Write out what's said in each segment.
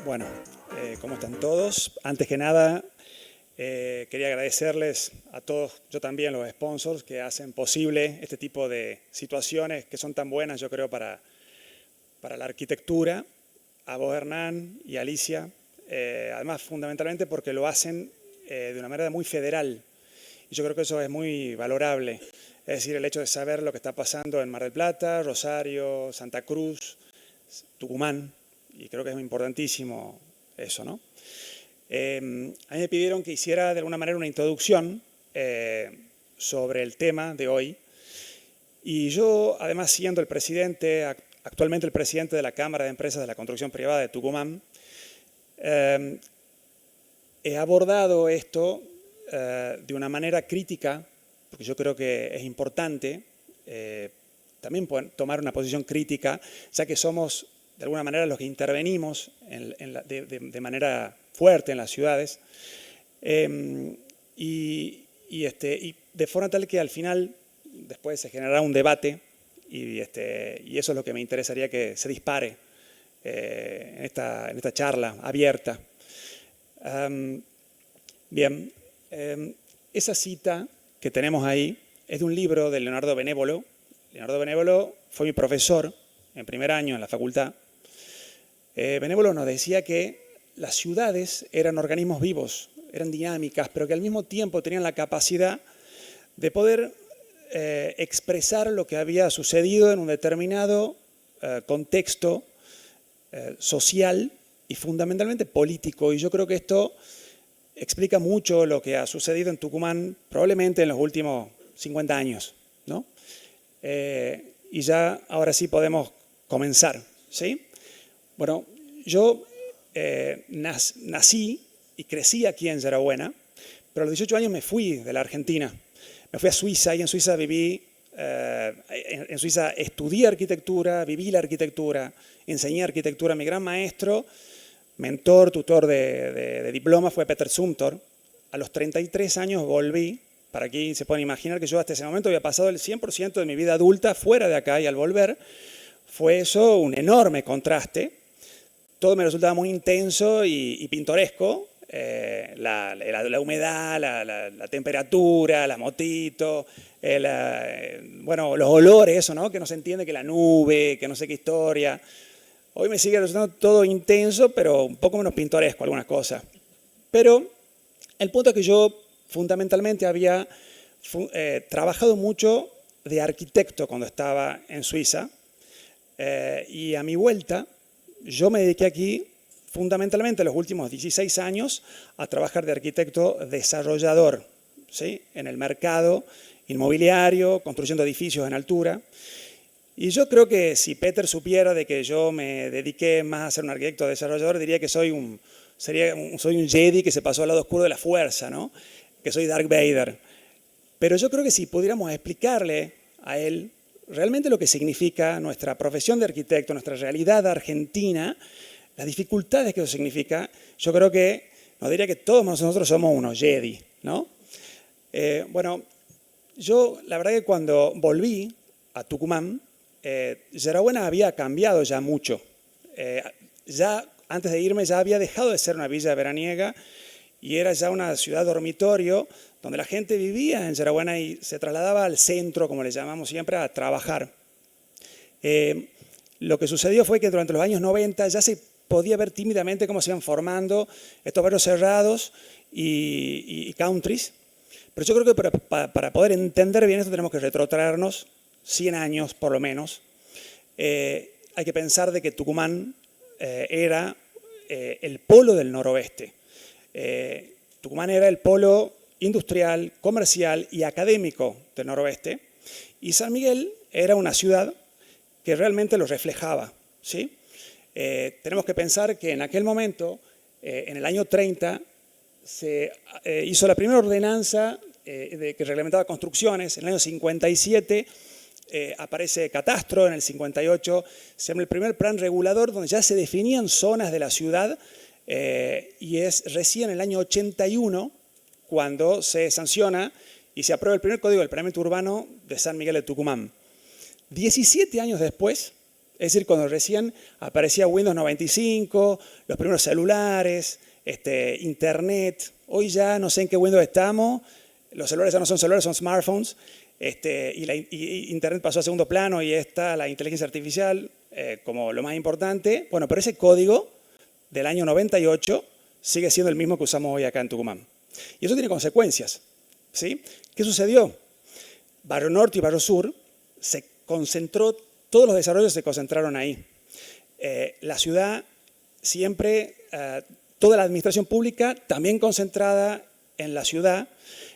Bueno, ¿cómo están todos? Antes que nada, quería agradecerles a todos, yo también, los sponsors que hacen posible este tipo de situaciones que son tan buenas, yo creo, para la arquitectura, a vos, Hernán, y Alicia, además, fundamentalmente porque lo hacen de una manera muy federal, y yo creo que eso es muy valorable. Es decir, el hecho de saber lo que está pasando en Mar del Plata, Rosario, Santa Cruz, Tucumán, y creo que es muy importantísimo eso, ¿no? A mí me pidieron que hiciera de alguna manera una introducción sobre el tema de hoy, y yo, además, siendo el presidente, actualmente el presidente de la Cámara de Empresas de la Construcción Privada de Tucumán, he abordado esto de una manera crítica, porque yo creo que es importante también tomar una posición crítica, ya que somos de alguna manera los que intervenimos de manera fuerte en las ciudades, y de forma tal que al final después se generará un debate y eso es lo que me interesaría que se dispare en esta charla abierta. Bien, esa cita que tenemos ahí es de un libro de Leonardo Benévolo. Leonardo Benévolo fue mi profesor en primer año en la facultad. Benévolo nos decía que las ciudades eran organismos vivos, eran dinámicas, pero que al mismo tiempo tenían la capacidad de poder expresar lo que había sucedido en un determinado contexto social y fundamentalmente político. Y yo creo que esto explica mucho lo que ha sucedido en Tucumán probablemente en los últimos 50 años, ¿no? Y ya ahora sí podemos comenzar, ¿sí? Bueno, yo nací y crecí aquí en Yarabuena, pero a los 18 años me fui de la Argentina. Me fui a Suiza y en Suiza viví, en Suiza estudié arquitectura, viví la arquitectura, enseñé arquitectura. Mi gran maestro, mentor, tutor de diploma fue Peter Zumthor. A los 33 años volví. Para aquí se pueden imaginar que yo hasta ese momento había pasado el 100% de mi vida adulta fuera de acá, y al volver fue eso un enorme contraste. Todo me resultaba muy intenso y pintoresco. La humedad, la temperatura, la motito, bueno, los olores, eso, ¿no? Que no se entiende, que la nube, que no sé qué historia. Hoy me sigue resultando todo intenso, pero un poco menos pintoresco algunas cosas. Pero el punto es que yo fundamentalmente había trabajado mucho de arquitecto cuando estaba en Suiza, y a mi vuelta yo me dediqué aquí fundamentalmente los últimos 16 años a trabajar de arquitecto desarrollador, ¿sí? En el mercado inmobiliario, construyendo edificios en altura. Y yo creo que si Peter supiera de que yo me dediqué más a ser un arquitecto desarrollador, diría que soy un Jedi que se pasó al lado oscuro de la fuerza, ¿no? Que soy Darth Vader. Pero yo creo que si pudiéramos explicarle a él realmente lo que significa nuestra profesión de arquitecto, nuestra realidad argentina, las dificultades que eso significa, yo creo que nos diría que todos nosotros somos unos Jedi, ¿no? Bueno, yo la verdad que cuando volví a Tucumán, Yarabuena había cambiado ya mucho. Ya antes de irme ya había dejado de ser una villa veraniega y era ya una ciudad dormitorio donde la gente vivía en Yarabuena y se trasladaba al centro, como le llamamos siempre, a trabajar. Lo que sucedió fue que durante los años 90 ya se podía ver tímidamente cómo se iban formando estos barrios cerrados y countries. Pero yo creo que para poder entender bien esto tenemos que retrotraernos 100 años por lo menos. Hay que pensar de que Tucumán era el polo del noroeste. Tucumán era el polo industrial, comercial y académico del noroeste, y San Miguel era una ciudad que realmente lo reflejaba, ¿sí? Tenemos que pensar que en aquel momento, en el año 30, se hizo la primera ordenanza que reglamentaba construcciones. En el año 57 aparece Catastro, en el 58 se llama el primer plan regulador donde ya se definían zonas de la ciudad, y es recién en el año 81 cuando se sanciona y se aprueba el primer código del planeamiento urbano de San Miguel de Tucumán. 17 años después, Es decir, cuando recién aparecía Windows 95, los primeros celulares, Internet. Hoy ya no sé en qué Windows estamos. Los celulares ya no son celulares, son smartphones. Y Internet pasó a segundo plano y está la inteligencia artificial como lo más importante. Bueno, pero ese código del año 98 sigue siendo el mismo que usamos hoy acá en Tucumán. Y eso tiene consecuencias, ¿sí? ¿Qué sucedió? Barrio Norte y Barrio Sur se concentró, todos los desarrollos se concentraron ahí. La ciudad siempre, toda la administración pública también concentrada en la ciudad,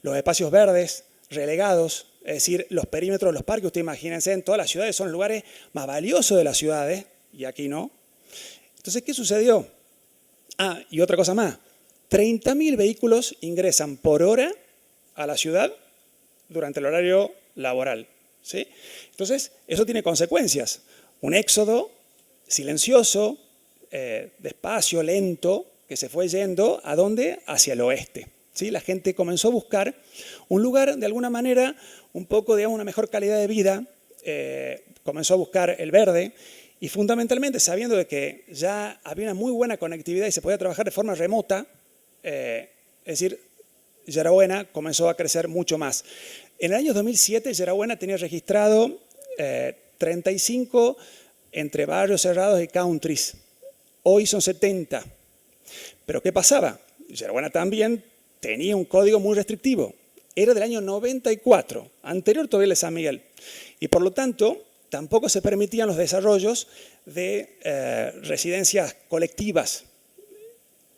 los espacios verdes relegados, es decir, los perímetros de los parques, ustedes imagínense, en todas las ciudades son lugares más valiosos de las ciudades, y aquí no. Entonces, ¿qué sucedió? Y otra cosa más, 30.000 vehículos ingresan por hora a la ciudad durante el horario laboral, ¿sí? Entonces, eso tiene consecuencias. Un éxodo silencioso, despacio, lento, que se fue yendo, ¿a dónde? Hacia el oeste. ¿Sí? La gente comenzó a buscar un lugar, de alguna manera, un poco, digamos, una mejor calidad de vida, comenzó a buscar el verde y fundamentalmente sabiendo de que ya había una muy buena conectividad y se podía trabajar de forma remota, es decir, Yerabuena comenzó a crecer mucho más. En el año 2007, Yerabuena tenía registrado 35 entre barrios cerrados y countries. Hoy son 70. ¿Pero qué pasaba? Yerabuena también tenía un código muy restrictivo. Era del año 94, anterior todavía de San Miguel. Y por lo tanto, tampoco se permitían los desarrollos de residencias colectivas.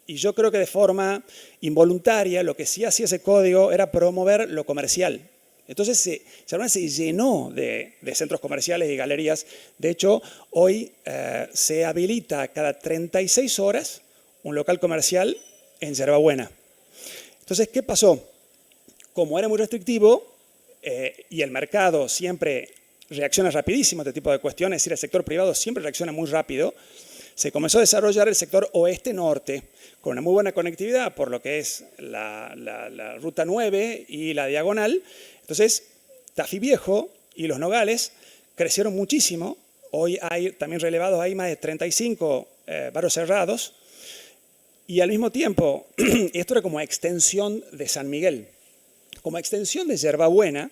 Y yo creo que de forma involuntaria lo que sí hacía ese código era promover lo comercial. Entonces se llenó de centros comerciales y galerías. De hecho, hoy se habilita cada 36 horas un local comercial en Yerbabuena. Entonces, ¿qué pasó? Como era muy restrictivo y el mercado siempre reacciona rapidísimo a este tipo de cuestiones, es decir, el sector privado siempre reacciona muy rápido, se comenzó a desarrollar el sector oeste-norte con una muy buena conectividad por lo que es la Ruta 9 y la Diagonal. Entonces, Tafí Viejo y Los Nogales crecieron muchísimo. Hoy hay también relevados, hay más de 35 barrios cerrados. Y al mismo tiempo, esto era como extensión de San Miguel. Como extensión de Yerbabuena,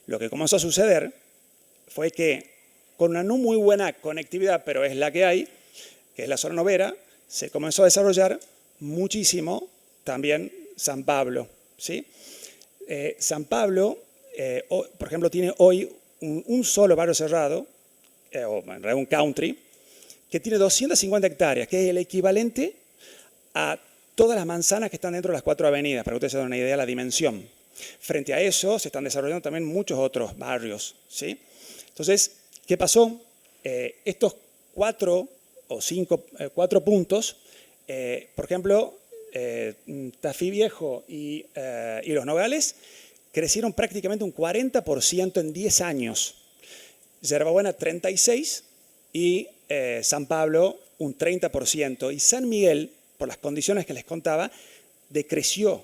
lo que comenzó a suceder fue que con una no muy buena conectividad, pero es la que hay, que es la zona novera, se comenzó a desarrollar muchísimo también San Pablo, ¿sí? San Pablo, por ejemplo, tiene hoy un solo barrio cerrado, o en realidad un country, que tiene 250 hectáreas, que es el equivalente a todas las manzanas que están dentro de las 4 avenidas, para que ustedes se den una idea de la dimensión. Frente a eso se están desarrollando también muchos otros barrios, ¿sí? Entonces, ¿qué pasó? Estos 4 puntos, por ejemplo, Tafí Viejo y Los Nogales crecieron prácticamente un 40% en 10 años. Yerbabuena 36% y San Pablo un 30%. Y San Miguel, por las condiciones que les contaba, decreció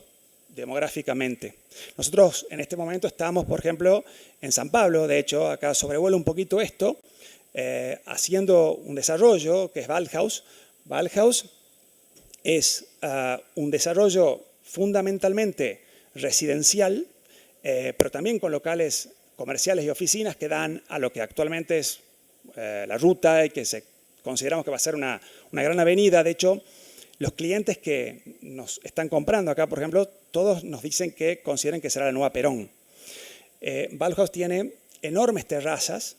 demográficamente. Nosotros en este momento estamos, por ejemplo, en San Pablo, de hecho, acá sobrevuelo un poquito esto, haciendo un desarrollo que es Ballhaus. Ballhaus es un desarrollo fundamentalmente residencial, pero también con locales comerciales y oficinas que dan a lo que actualmente es la ruta y que consideramos que va a ser una gran avenida. De hecho, los clientes que nos están comprando acá, por ejemplo, todos nos dicen que consideran que será la nueva Perón. Ballhaus tiene enormes terrazas,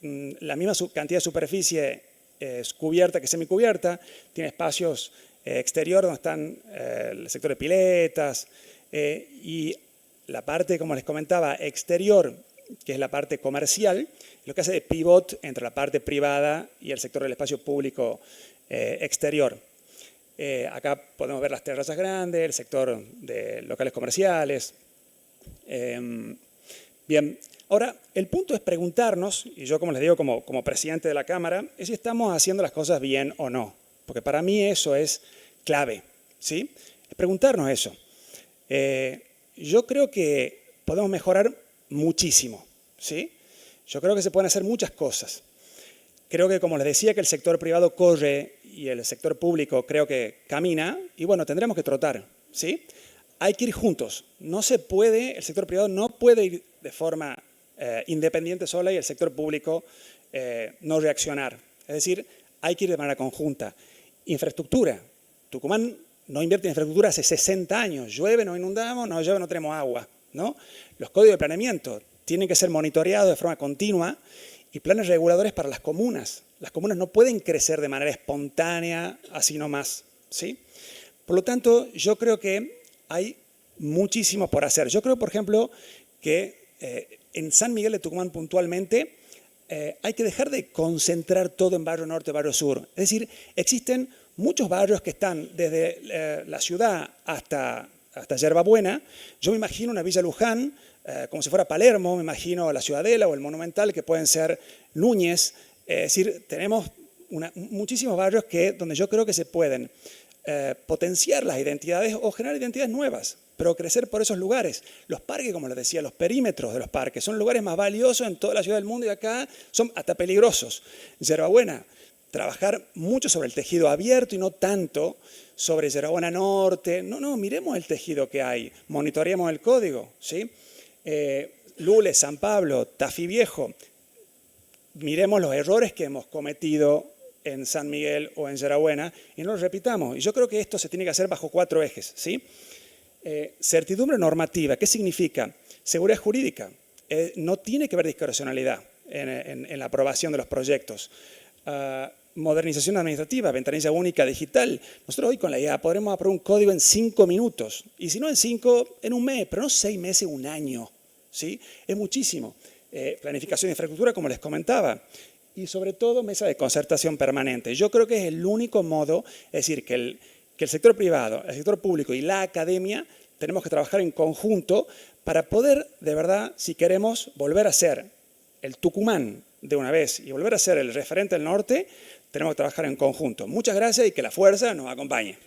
la misma cantidad de superficie es cubierta que semicubierta, tiene espacios exterior donde están el sector de piletas y la parte, como les comentaba, exterior, que es la parte comercial, lo que hace de pivot entre la parte privada y el sector del espacio público exterior. Acá podemos ver las terrazas grandes, el sector de locales comerciales. Bien, ahora el punto es preguntarnos, y yo como les digo como presidente de la Cámara, es si estamos haciendo las cosas bien o no. Porque para mí eso es clave, ¿sí? Es preguntarnos eso. Yo creo que podemos mejorar muchísimo, ¿sí? Yo creo que se pueden hacer muchas cosas. Creo que, como les decía, que el sector privado corre y el sector público creo que camina, y bueno, tendremos que trotar, ¿sí? Hay que ir juntos. No se puede, el sector privado no puede ir de forma independiente sola y el sector público no reaccionar. Es decir, hay que ir de manera conjunta. Infraestructura. Tucumán no invierte en infraestructura hace 60 años. Llueve, nos inundamos, no llueve, no tenemos agua, ¿no? Los códigos de planeamiento tienen que ser monitoreados de forma continua y planes reguladores para las comunas. Las comunas no pueden crecer de manera espontánea, así nomás, ¿sí? Por lo tanto, yo creo que hay muchísimo por hacer. Yo creo, por ejemplo, que en San Miguel de Tucumán puntualmente hay que dejar de concentrar todo en barrio norte, barrio sur. Es decir, existen muchos barrios que están desde la ciudad hasta Yerba Buena. Yo me imagino una Villa Luján, como si fuera Palermo, me imagino la Ciudadela o el Monumental, que pueden ser Núñez. Es decir, tenemos muchísimos barrios donde yo creo que se pueden potenciar las identidades o generar identidades nuevas, pero crecer por esos lugares. Los parques, como les decía, los perímetros de los parques son lugares más valiosos en toda la ciudad del mundo y acá son hasta peligrosos. Yerba Buena, trabajar mucho sobre el tejido abierto y no tanto sobre Yerba Buena Norte. No, miremos el tejido que hay, monitoreemos el código, ¿sí? Lules, San Pablo, Tafí Viejo, miremos los errores que hemos cometido en San Miguel o en Yerba Buena y no los repitamos. Y yo creo que esto se tiene que hacer bajo 4 ejes, ¿sí? Certidumbre normativa, ¿qué significa? Seguridad jurídica. No tiene que haber discrecionalidad en la aprobación de los proyectos. Modernización administrativa, ventanilla única digital. Nosotros hoy con la IA podremos aprobar un código en 5 minutos. Y si no en 5, en un mes, pero no 6 meses, un año, ¿sí? Es muchísimo. Planificación de infraestructura, como les comentaba. Y sobre todo, mesa de concertación permanente. Yo creo que es el único modo, es decir, que el sector privado, el sector público y la academia tenemos que trabajar en conjunto para poder, de verdad, si queremos volver a ser el Tucumán de una vez y volver a ser el referente del norte, tenemos que trabajar en conjunto. Muchas gracias y que la fuerza nos acompañe.